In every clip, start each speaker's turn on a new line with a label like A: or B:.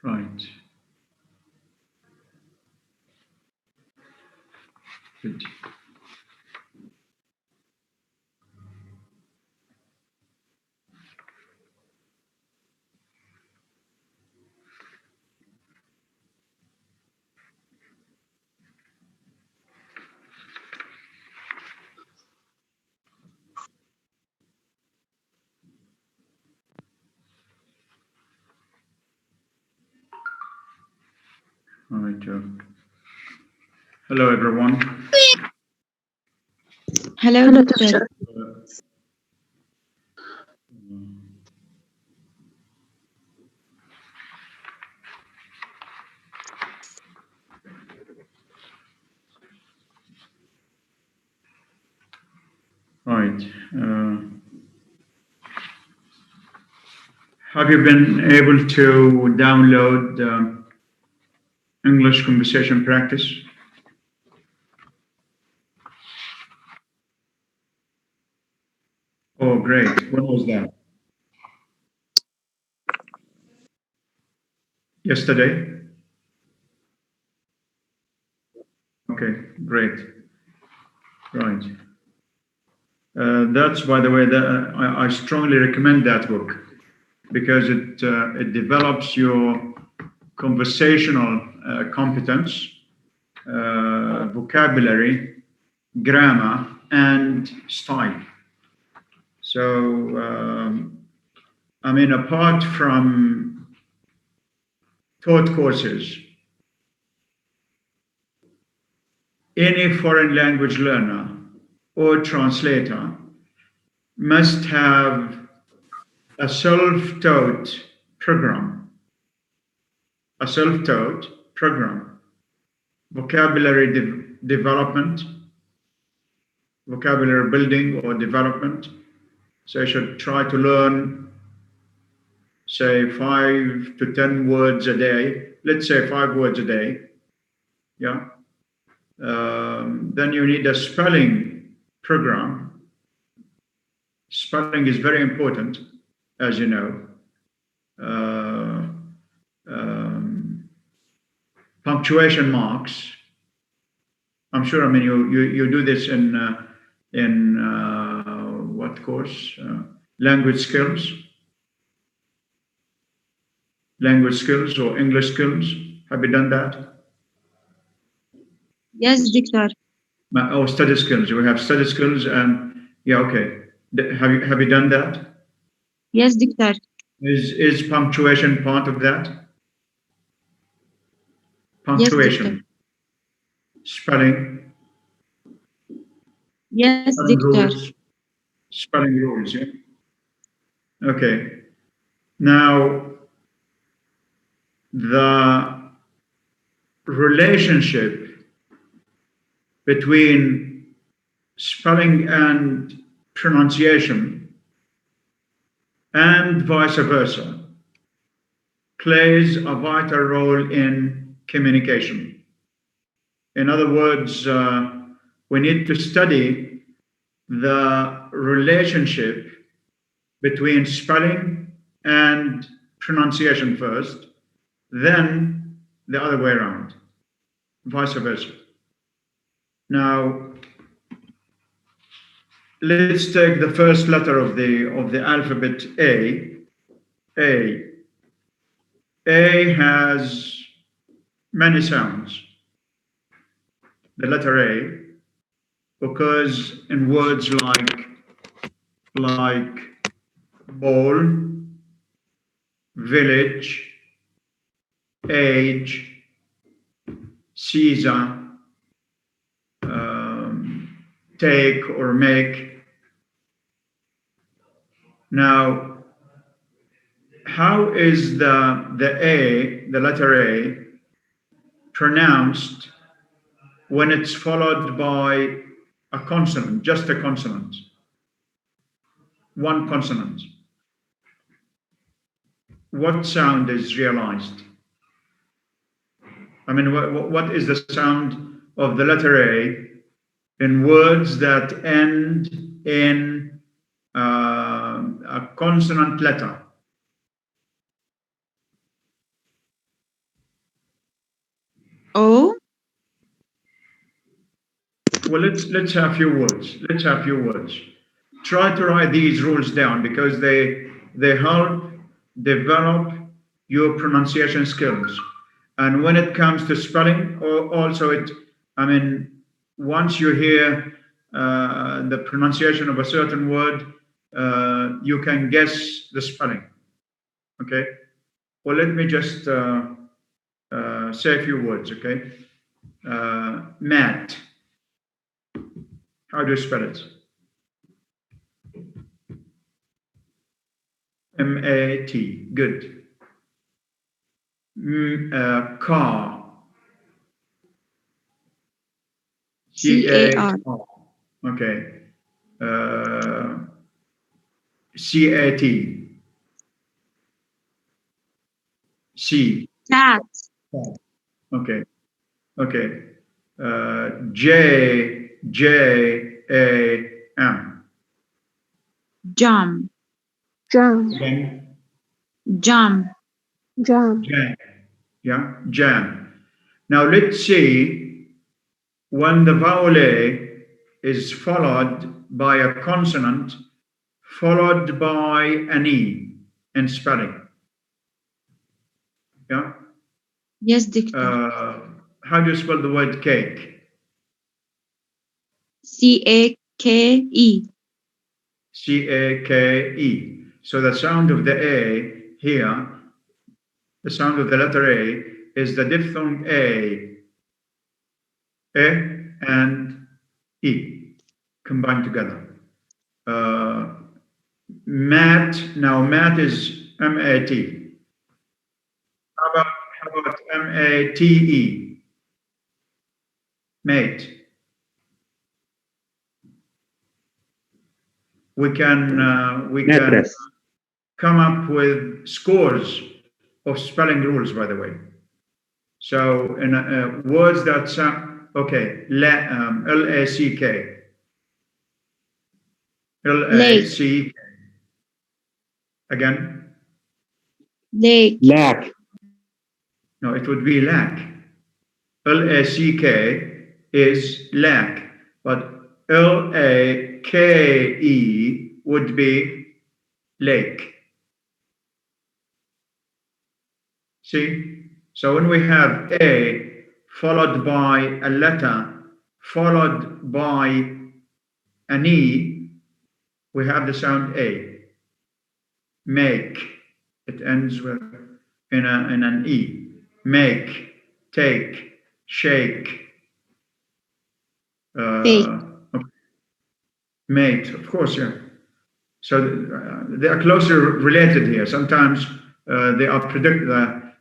A: Right. Good. All right, Joe. Hello, everyone.
B: Hello, Doctor.
A: All right. Have you been able to download English conversation practice? Oh, great. When was that? Yesterday? Okay, great. Right. That's, by the way, I strongly recommend that book because it develops your conversational competence, vocabulary, grammar, and style. So, I mean, apart from taught courses, any foreign language learner or translator must have a self-taught program, vocabulary development, vocabulary building or development. So you should try to learn, say, 5 to 10 words a day. Let's say 5 words a day. Yeah. Then you need a spelling program. Spelling is very important, as you know. Punctuation marks. I'm sure. I mean, you do this in what course? Language skills or English skills. Have you done that?
B: Yes, Doctor.
A: Oh, study skills. We have study skills, and yeah, okay. Have you done that?
B: Yes, Doctor.
A: Is punctuation part of that? Punctuation,
B: Yes,
A: spelling,
B: yes,
A: spelling
B: Doctor.
A: rules, spelling rules. Yeah. Okay. Now, the relationship between spelling and pronunciation and vice versa plays a vital role in communication. In other words, we need to study the relationship between spelling and pronunciation first, then the other way around, vice versa. Now, let's take the first letter of the alphabet A. A has many sounds. The letter A occurs in words like ball, village, age, Caesar, take or make. Now, how is the letter A, pronounced when it's followed by a consonant, just a consonant, one consonant? What sound is realized? I mean, what is the sound of the letter A in words that end in a consonant letter? Well, let's have few words. Let's have few words. Try to write these rules down because they help develop your pronunciation skills. And when it comes to spelling, also I mean, once you hear the pronunciation of a certain word, you can guess the spelling. Okay. Well, let me just say a few words. Okay. Mat. How do you spell it? M-A-T. Good. Car.
B: CAR.
A: C-A-R. Okay. C-A-T. C.
B: Cat.
A: Okay. Okay. J-A-M.
B: Jam.
C: Jam.
A: Again.
B: Jam.
C: Jam.
A: Jam. Yeah. Jam. Now let's see when the vowel A is followed by a consonant followed by an E in spelling. Yeah.
B: Yes, Doctor.
A: How do you spell the word cake?
B: CAKE.
A: C-A-K-E. So the sound of the A here, the sound of the letter A is the diphthong A and E combined together. Mat, now mat is M-A-T. How about M-A-T-E? Mate. We can
D: Mattress.
A: come up with scores of spelling rules, by the way. So in words that sound, okay, L-A-C-K. L-A-C-K. Again?
B: Lake.
D: Lack.
A: No, it would be lack. L-A-C-K is lack, but L-A-K-E would be lake. See? So when we have A followed by a letter, followed by an E, we have the sound A. Make. It ends with in an E. Make, take, shake.
B: Fake.
A: Okay. Mate, of course, yeah. So they are closely related here. Sometimes the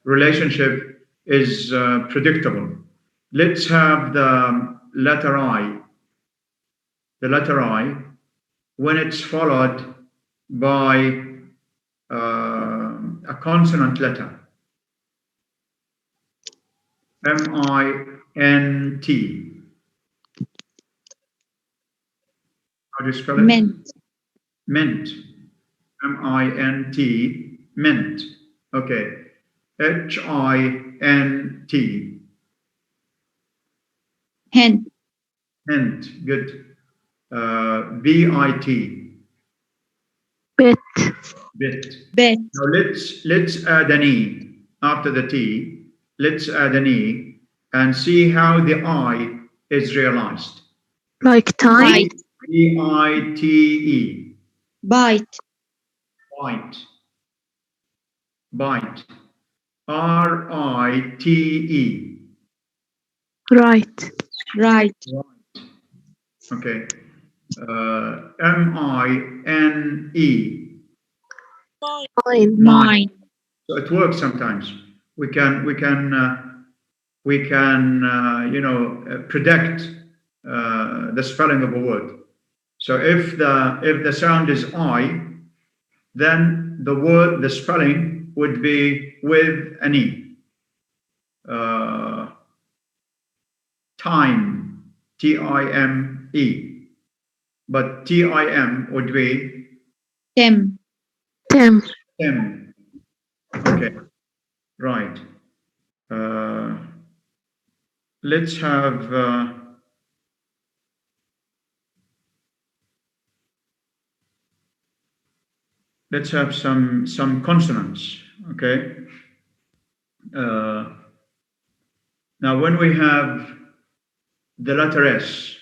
A: relationship is predictable. Let's have the letter I. The letter I, when it's followed by a consonant letter, M-I-N-T. How do you spell it?
B: Mint.
A: Mint. M-I-N-T. Mint. Okay. H-I-N-T.
B: Hint.
A: Hint. Good. B-I-T.
C: Bit.
A: Bit.
B: Bet.
A: Now let's add an E after the T. Let's add an E and see how the I is realized.
C: Like time.
B: Bite.
A: B-I-T-E.
B: Bite.
A: Bite. Bite. R-I-T-E.
C: Right.
B: Right.
A: Okay. M-I-N-E.
C: Mine.
B: Mine.
A: So it works sometimes. We can predict the spelling of a word. So if the sound is I, then the spelling would be with an E. Time, T-I-M-E. But T-I-M would be
B: Tim.
C: Tim.
A: Tim. Okay, right. Let's have let's have some consonants, okay? Now, when we have the letter S,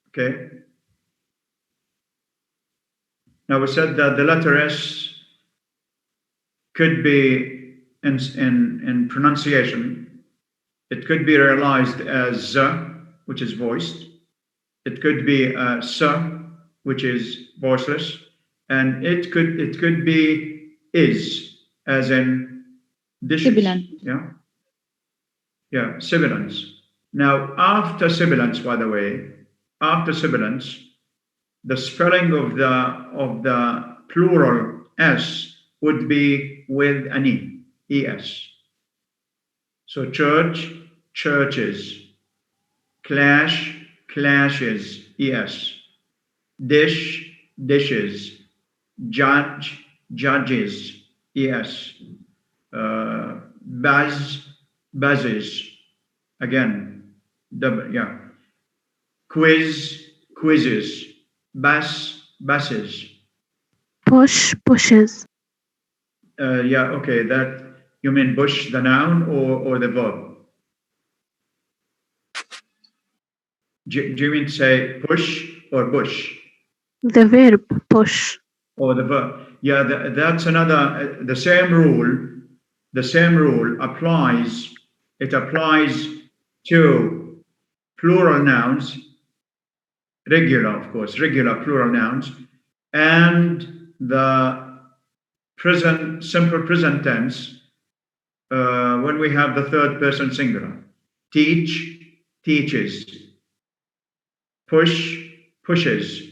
A: okay? Now, we said that the letter S could be in pronunciation, it could be realized as Z, which is voiced. It could be S, which is voiceless, and it could be is, as in dishes.
B: Sibilant.
A: Yeah, sibilants. Now, after sibilants, by the way, after sibilants, the spelling of the plural S would be with an es. So church, churches, clash, clashes, es. Dish, dishes, judge, judges, es. Buzz, buzzes, again, yeah. Quiz, quizzes, bus, buses.
C: Push, pushes.
A: Yeah, okay, that, you mean bush, the noun, or the verb? Do you mean to say push or bush?
C: The verb, push.
A: Or the verb? Yeah, that's another, the same rule applies, it applies to plural nouns, regular, of course, regular plural nouns, and the present, simple present tense, when we have the third person singular. Teach, teaches. Push, pushes.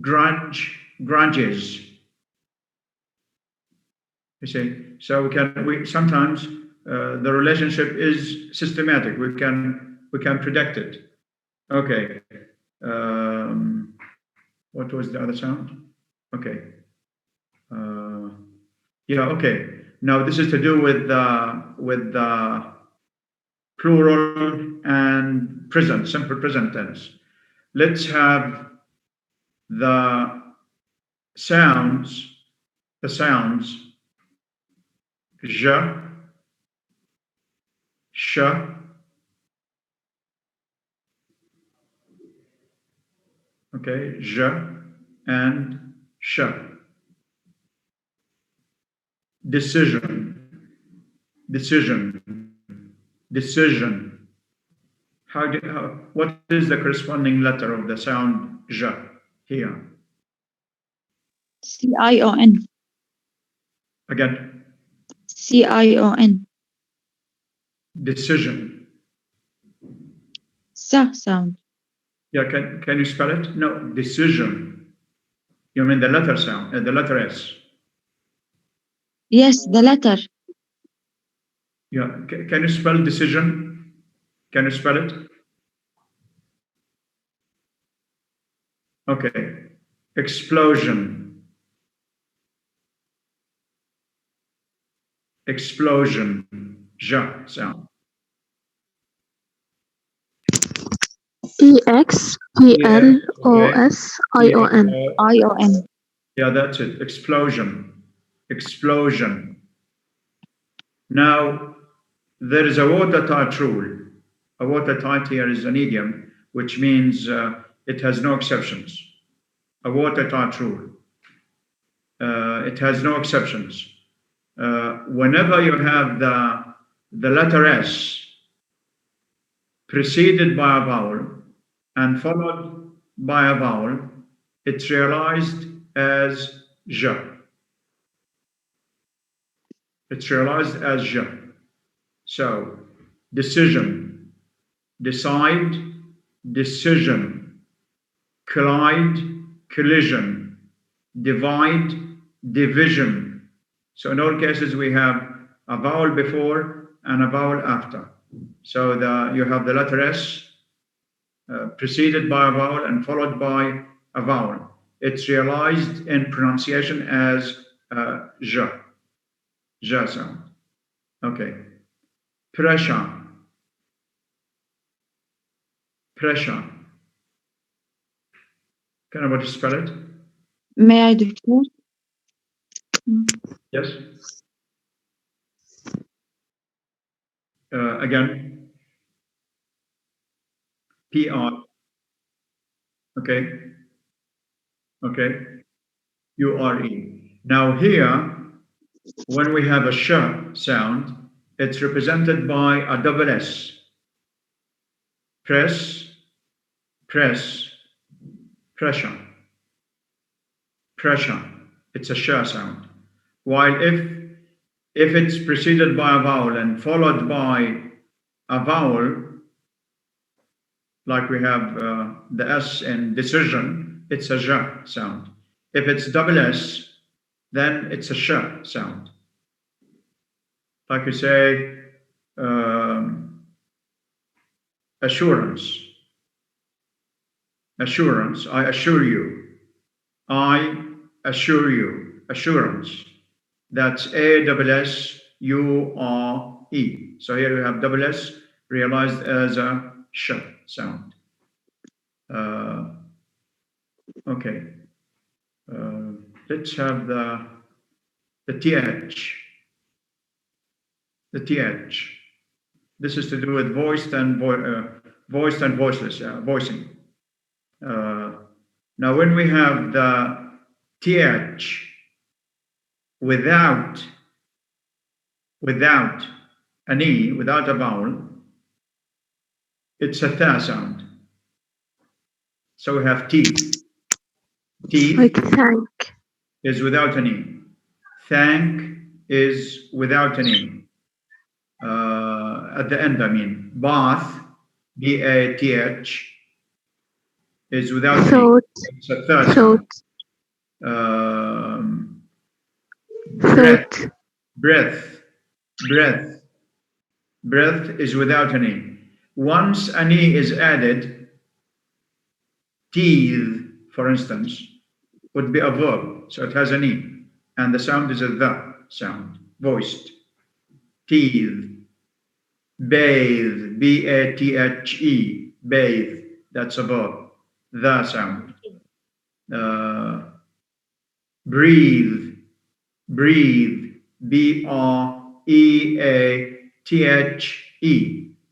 A: Grudge, grudges. You see, so we sometimes the relationship is systematic. We can predict it. Okay. What was the other sound? Okay. Yeah. Okay. Now this is to do with the plural and present, simple present tense. Let's have the sounds. The sounds. Je, sh. Okay, je and sh. Decision, decision, decision. What is the corresponding letter of the sound je here?
B: C-I-O-N.
A: Again,
B: C-I-O-N.
A: decision.
B: Sa sound.
A: Yeah, can you spell it? No, decision. You mean the letter sound, the letter S.
B: Yes, the letter.
A: Yeah, can you spell decision? Can you spell it? Okay. Explosion. Explosion. Ja sound.
C: Explosion.
B: I-O-N.
A: Yeah, that's it. Explosion. Explosion. Now, there is a watertight rule. A watertight here is an idiom, which means it has no exceptions. A watertight rule. It has no exceptions. Whenever you have the letter S preceded by a vowel and followed by a vowel, it's realized as je. It's realized as je. So, decision, decide, decision, collide, collision, divide, division. So in all cases, we have a vowel before and a vowel after. So you have the letter S preceded by a vowel and followed by a vowel. It's realized in pronunciation as je sound. Okay. Pressure, pressure. Can anybody spell it?
B: May I, Doctor?
A: Yes. Again, PR. Okay. Okay. URE. Now here, when we have a sh sound, it's represented by a double S. Press, press, pressure, pressure. It's a sh sound. While if it's preceded by a vowel and followed by a vowel, like we have the S in decision, it's a j sound. If it's double S, then it's a sh sound. Like you say, assurance, assurance, I assure you, I assure you, assurance. That's A double S U R E. So here we have double S realized as a sh sound. Okay. Let's have the TH. The TH. This is to do with voiced and voiceless, voicing. Now, when we have the TH without an E, without a vowel, it's a th sound. So we have teeth. Teeth
C: like thank.
A: is without an E. Thank is without an E. At the end, I mean. Bath, B-A-T-H, is without an E.
C: Thought,
A: It's a third
C: thought,
A: sound. Breath,
C: thought,
A: breath, breath. Breath is without an E. Once an E is added, teeth, for instance, would be a verb. So it has an E. And the sound is a the sound, voiced. Teeth. Bathe, B-A-T-H-E, bathe, that's a verb, the sound. Breathe, breathe, B-R-E-A-T-H-E.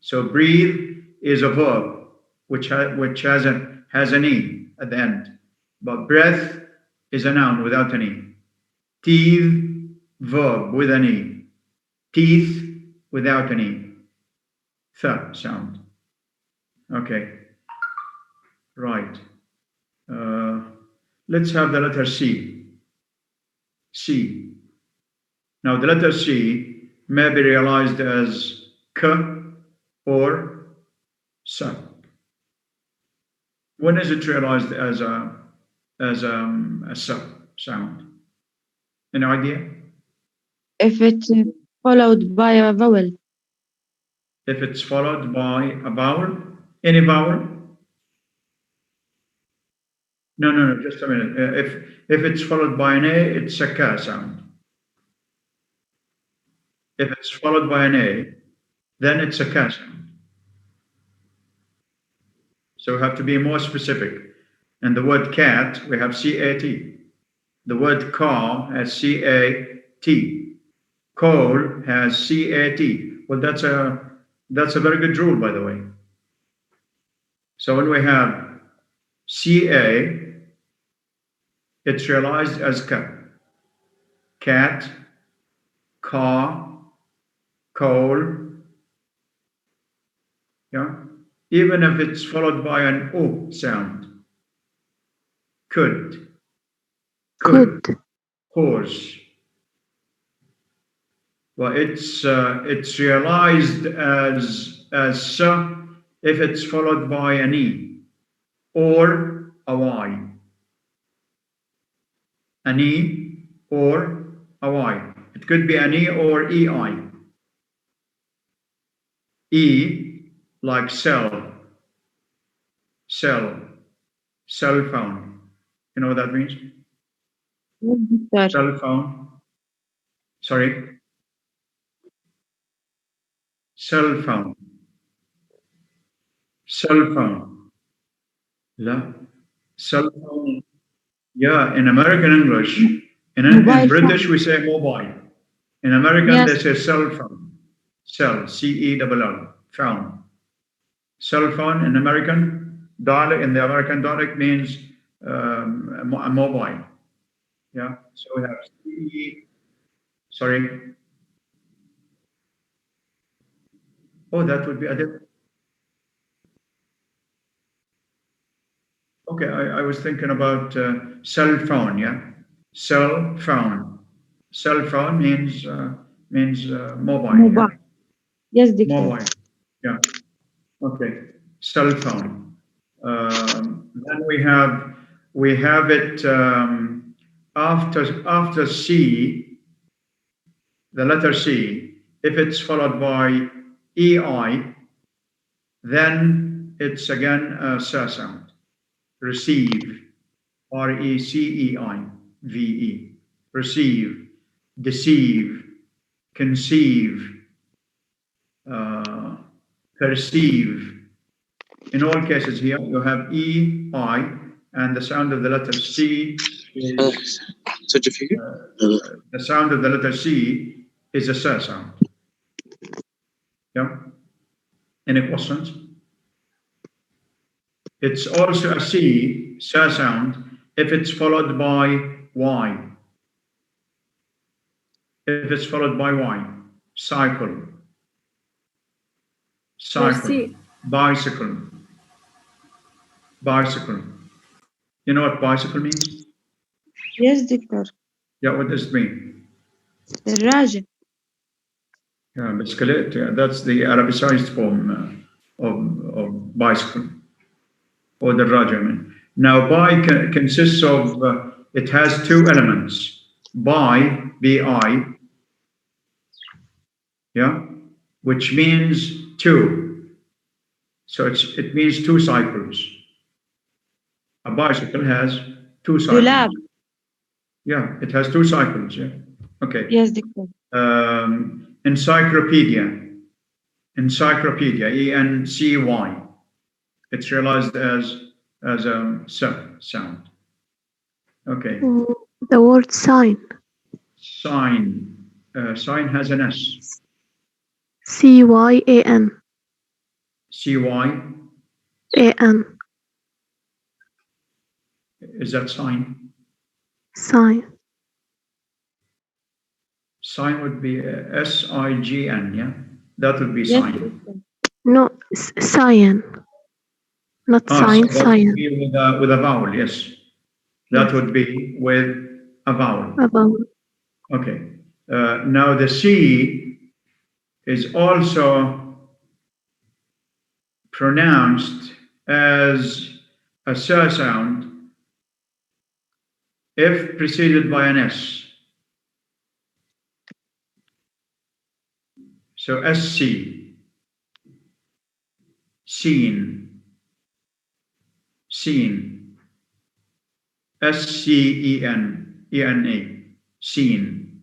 A: So breathe is a verb which has an E at the end. But breath is a noun without an E. Teeth, verb with an E. Teeth without an E. Th sound. Okay. Right. Let's have the letter C. C. Now the letter C may be realized as K or S. When is it realized as a S sound? Any idea?
B: If it's followed by a vowel.
A: If it's followed by a vowel, any vowel? No, just a minute. If it's followed by an A, it's a K sound. If it's followed by an A, then it's a K sound. So we have to be more specific. And the word cat, we have C-A-T. The word car has C-A-T. Coal has C-A-T. Well, that's a very good rule, by the way. So when we have C-A, it's realized as cat, car, coal. Yeah. Even if it's followed by an O sound. Could, horse. Well, it's realized as if it's followed by an E or a Y. An E or a Y. It could be an E or EI. E like cell, cell phone. You know what that means? Cell phone. Sorry. Cell phone. Cell phone. لا. Cell phone. Yeah, in American English, in
B: Mobile
A: British
B: phone.
A: we say mobile. In American they
B: Yes.
A: say cell phone. Cell, C-E-L-L, phone. Cell phone in American dialect, in the American dialect means a mobile. Yeah. So we have C. Sorry. Oh, that would be a different. Okay, I was thinking about cell phone. Yeah, cell phone. Cell phone means mobile. Yeah,
B: Mobile. Yes, Doctor.
A: mobile. Yeah. Okay. Cell phone. Then we have it after C, the letter C. If it's followed by EI, then it's again a S sound. Receive. RECEIVE. Receive, deceive, conceive, uh, perceive. In all cases here, you have EI, and the sound of the letter C is the sound of the letter C is a S sound. Yeah. Any questions? It's also a C, S sound, if it's followed by Y. If it's followed by Y, cycle, cycle,
D: Merci.
A: bicycle, bicycle. You know what bicycle means?
B: Yes, Doctor.
A: Yeah, what does it mean?
B: الراجل.
A: Yeah, bicyclette, yeah, that's the Arabicized form of bicycle, or the Raja. I mean. Now, consists of, it has two elements. Bi, yeah, which means two. So it means two cycles. A bicycle has two cycles.
B: دولاب.
A: Yeah, it has two cycles. Yeah. Okay.
B: Yes, Doctor.
A: Encyclopedia. Encyclopedia. ENCY. It's realized as a sound. Okay.
C: The word sign.
A: Sign. Sign has an S.
C: CYAN.
A: CY.
C: AN.
A: Is that sign?
C: Sign.
A: Sign would be SIGN. Yeah. That would be
B: Yes,
A: sign.
B: Doctor.
C: No, cyan. Not sign,
A: So that would
C: cyan.
A: be with a vowel. Yes. That
C: Yes.
A: would be with a vowel.
C: About.
A: Okay. Now the C is also pronounced as a S sound if preceded by an S. So SC, seen, seen, SCENENA, seen.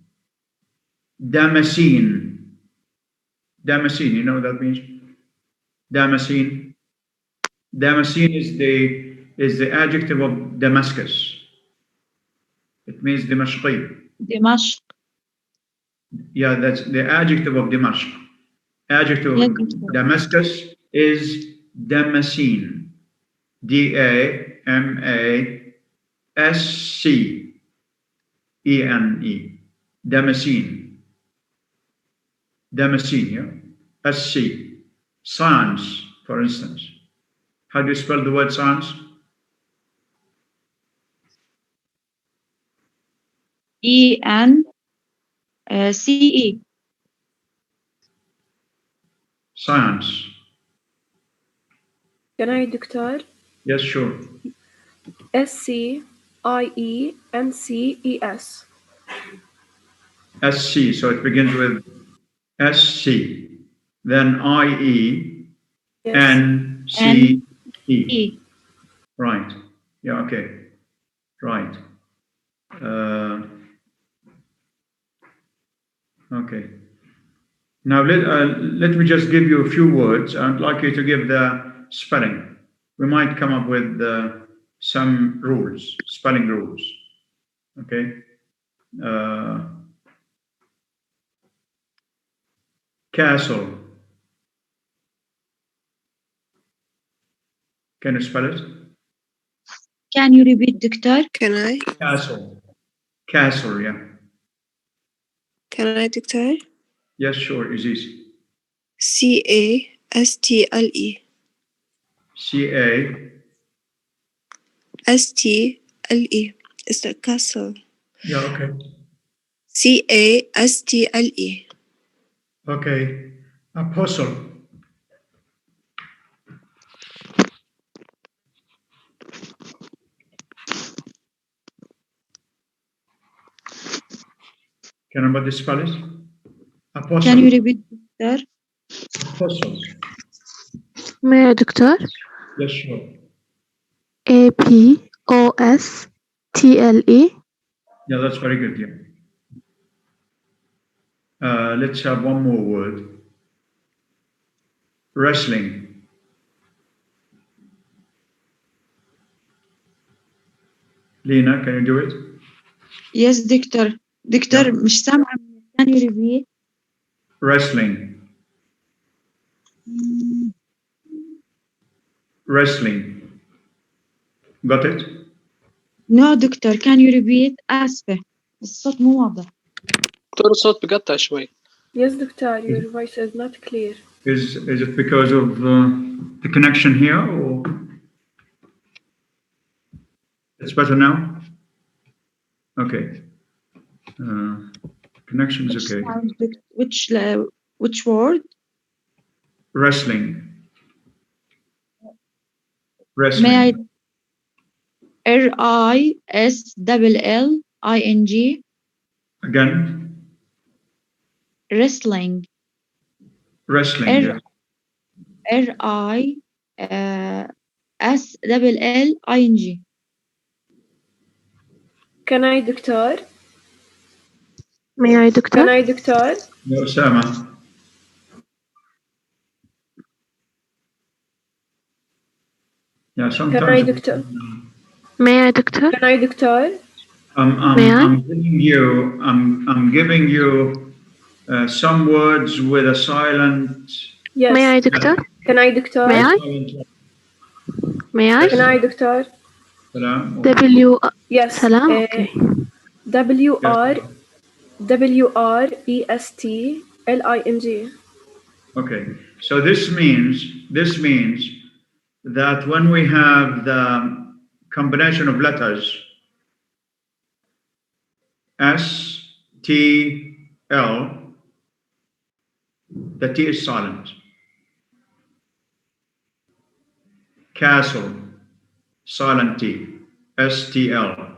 A: Damascene, Damascene, you know what that means? Damascene. Damascene is the adjective of Damascus. It means Dimashqi.
B: دمشق.
A: Yeah, that's the adjective of Dimashq. Adjective
B: Yes,
A: of
B: Doctor.
A: Damascus is Damascene. Damascene. Damascene. Damascene, yeah? SC. Science, for instance. How do you spell the word science?
B: ENCE.
A: Science.
D: Can I, Doctor?
A: Yes, sure.
D: SCIENCES.
A: SC. So it begins with SC. Then IE.
D: Yes.
A: NCE.
B: E.
A: Right. Yeah, okay. Right. Okay. Now let me just give you a few words. I'd like you to give the spelling. We might come up with some rules, spelling rules. Okay. Castle. Can you spell it?
B: Can you repeat, Doctor?
D: Can I?
A: Castle. Castle, yeah.
D: Can I, Doctor?
A: Yes, sure, it's easy.
D: C-A-S-T-L-E.
A: C-A.
D: S-T-L-E. It's like castle.
A: Yeah, okay.
D: C-A-S-T-L-E.
A: Okay. Apostle. Can anybody spell it? Apostle.
B: Can you repeat, Doctor?
A: Apostle.
C: May I, Doctor?
A: Yes, sure.
C: A-P-O-S-T-L-E.
A: Yeah, that's very good. Yeah. Let's have one more word. Wrestling. Lena, can you do it?
B: Yes, Doctor. Doctor, مش سامعة. Can you repeat?
A: Wrestling. Wrestling. Got it?
B: No, Doctor. Can you repeat? آسفة. الصوت مو واضح.
E: دكتور الصوت بقطع شوي.
F: Yes, Doctor, your voice is not clear.
A: Is it because of the connection here, or it's better now? Okay. Connection is okay.
B: Which word?
A: Wrestling. Wrestling.
B: May I? R-I-S-L-L-I-N-G.
A: Again.
B: Wrestling.
A: Wrestling. Yeah.
B: R-I-S-L-L-I-N-G.
F: Can I, Doctor?
C: May I, Doctor?
F: Can I, Doctor?
A: No, Osama. Yeah, sometimes.
F: Can I, Doctor?
C: May I, Doctor?
F: Can I, Doctor?
C: May I?
A: I'm giving you some words with a silent.
F: Yes.
C: May I, Doctor?
F: Can I, Doctor?
C: May I? May I?
F: Can I, Doctor?
A: Salam.
C: W.
F: Yes.
C: Salam. Okay.
F: W-R-E-S-T-L-I-N-G.
A: Okay. So this means that when we have the combination of letters S, T, L, the T is silent. Castle, silent T, S-T-L.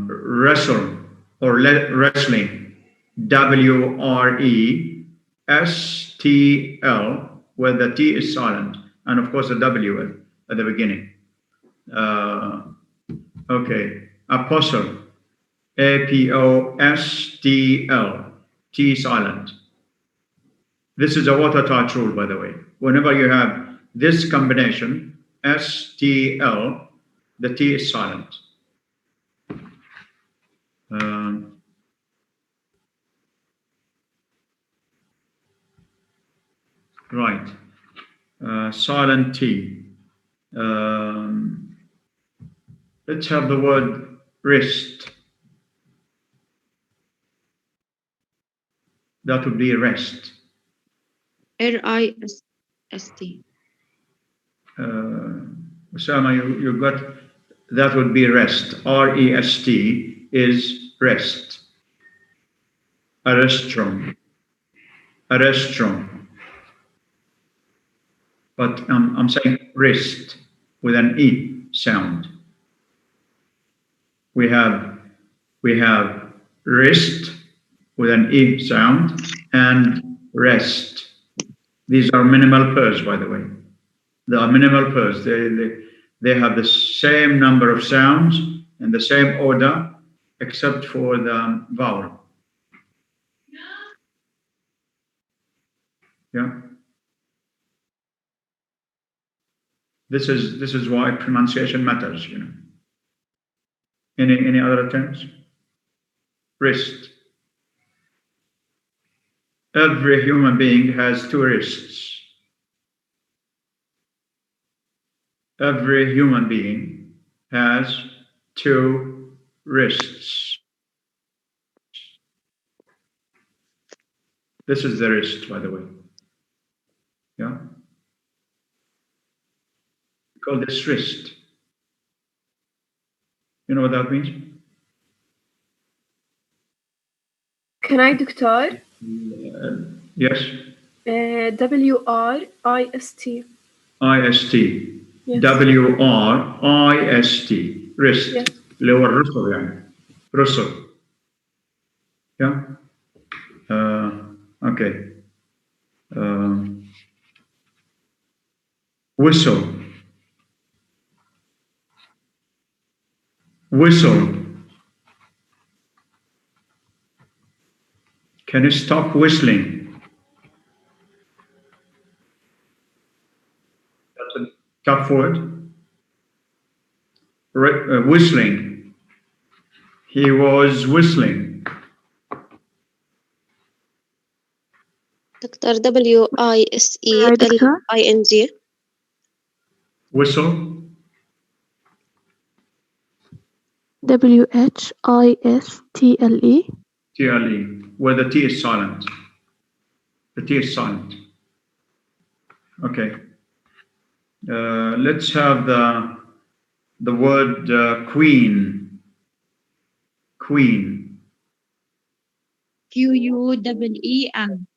A: Wrestle or wrestling, W-R-E-S-T-L, where the T is silent, and of course the W at the beginning. Okay, apostle, A-P-O-S-T-L, T silent. This is a watertight rule, by the way. Whenever you have this combination, S-T-L, the T is silent. Right. Silent T. Let's have the word wrist. That would be rest.
B: R-I-S-T.
A: Osama, you got, that would be rest. R-E-S-T is rest. A restroom. A restroom. But I'm saying wrist with an E sound. We have wrist with an E sound and rest. These are minimal pairs, by the way. They are minimal pairs. They have the same number of sounds and the same order, except for the vowel. Yeah. This is why pronunciation matters, you know. Any other terms? Wrist. Every human being has two wrists. Every human being has two wrists. This is the wrist, by the way. Yeah. We call this wrist. You know what that means?
F: Can I, دكتور?
A: Yes.
F: WRIST.
A: IST.
F: Yes.
A: WRIST. Wrist.
F: Yes.
A: اللي هو الرسل يعني. رسل. Yeah. Okay. Whistle. Whistle. Can you stop whistling? That's a tough word. Whistling. He was whistling.
G: دكتور WISELING.
A: Whistle.
C: WHISTLE.
A: TLE. Where the T is silent. The T is silent. Okay. Let's have the word queen. Queen.
B: QUEEN.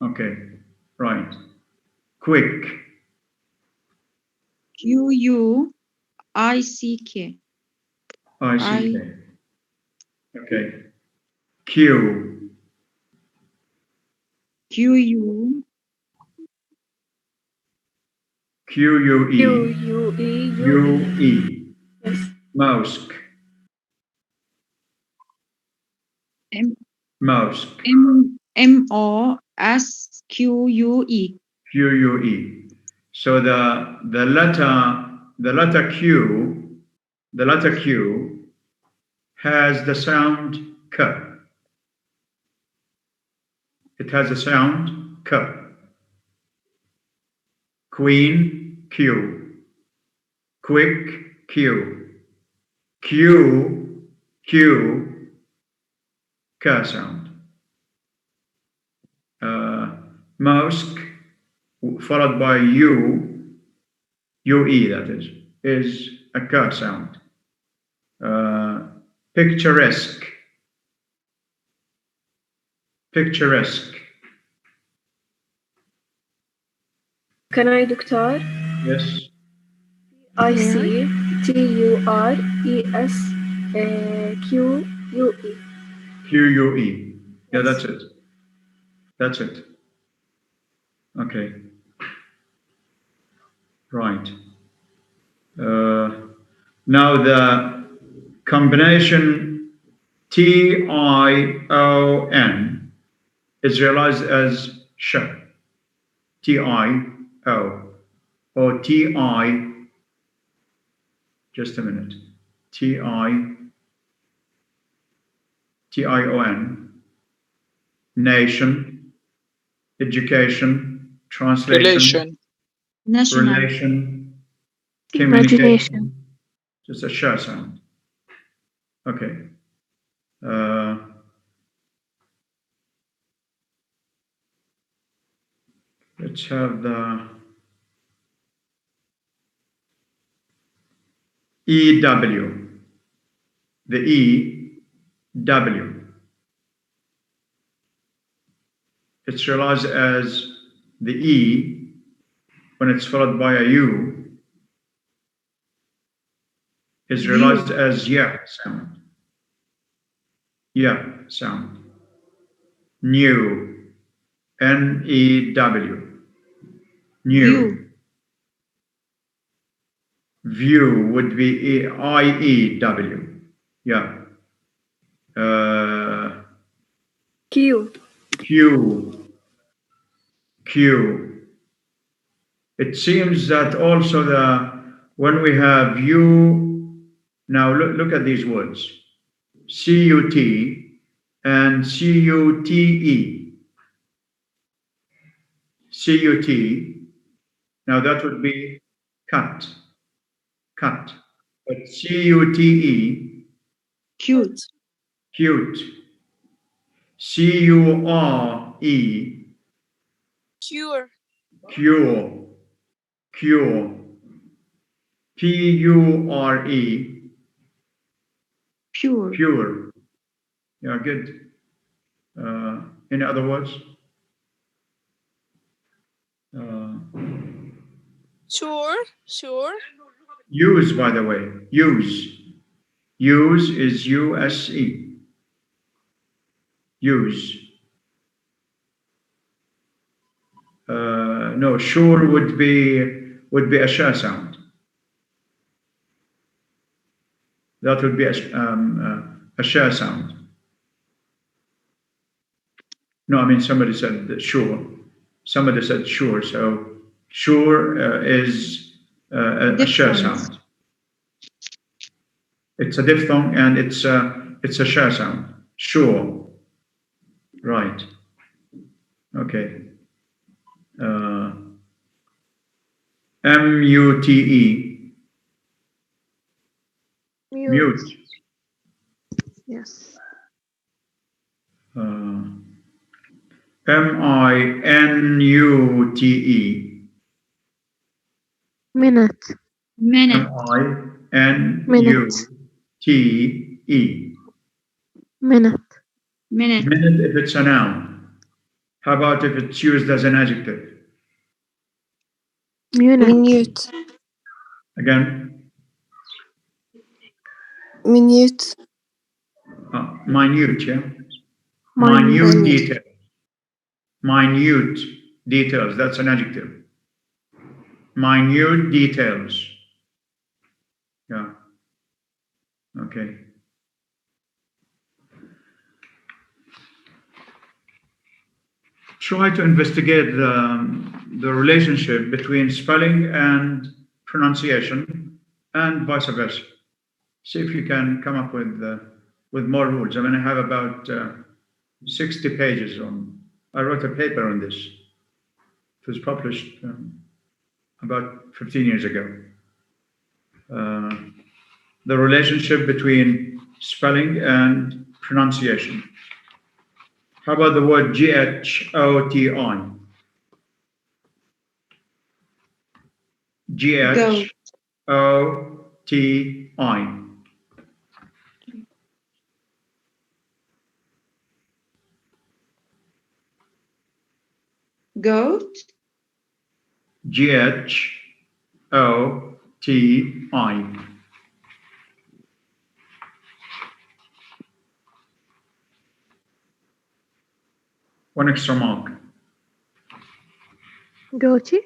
A: Okay. Right. Quick.
B: QUICK.
A: ICK. Okay. Q.
B: QUE.
A: QUE. UE.
F: Yes.
A: Mosque. Mosque.
B: MOSQUE.
A: QUE. So the letter Q has the sound K. It has a sound K. Queen Q. Quick Q. Q K sound. Mosque followed by UE, that is a K sound. Picturesque. Picturesque.
F: Can I, دكتور?
A: Yes.
F: ICTURESQUE.
A: QUE. Yeah,
F: Yes.
A: that's it. That's it. Okay. Right. Now the combination TION is realized as sh. TIO or TI. Just a minute. TION. Nation. Education. Translation.
E: relation,
B: National.
A: Relation.
C: Imagination.
A: Just a sh sound. Okay. Let's have the EW. The EW. It's realized as the E when it's followed by a U is realized as yeah sound. Yeah sound. New. NEW. New. View would be IEW. Yeah. Q. It seems that also when we have you, now look at these words, CUT and CUTE. CUT, now that would be cut. But CUTE,
B: Cute.
A: cute. CURE,
G: Cure.
A: cure. PURE,
B: Pure.
A: pure. Yeah, good. In other words,
G: Sure.
A: use, by the way, use. Use is USE. Use. No, sure would be a sh sound. That would be a sh sound. No, I mean somebody said sure. Somebody said sure. So sure is a sh
B: Different.
A: sound. It's a diphthong and it's a sh sound. Sure. Right. Okay. MUTE. Mute.
C: Yes.
A: MINUTE.
C: Minute.
B: Minute.
C: Minute.
A: MINUTE.
C: Minute.
B: Minute.
A: Minute if it's a noun. How about if it's used as an adjective?
C: Minute.
D: Minute.
A: Again,
D: Minute.
A: minute, yeah?
C: Minute.
A: Minute detail. Minute details, that's an adjective. Minute details. Yeah. Okay. Try to investigate the relationship between spelling and pronunciation and vice versa. See if you can come up with more rules. I mean, I have about 60 pages on. I wrote a paper on this. It was published about 15 years ago. The relationship between spelling and pronunciation. How about the word GHOTI? GHOTI.
B: Goat.
A: GHOTI. One extra mark.
C: Goatee.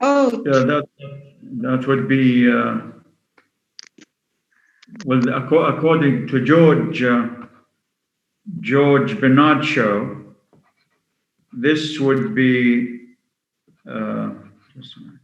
B: Oh.
A: Yeah, that would be well, according to George Bernard show, this would be just a minute.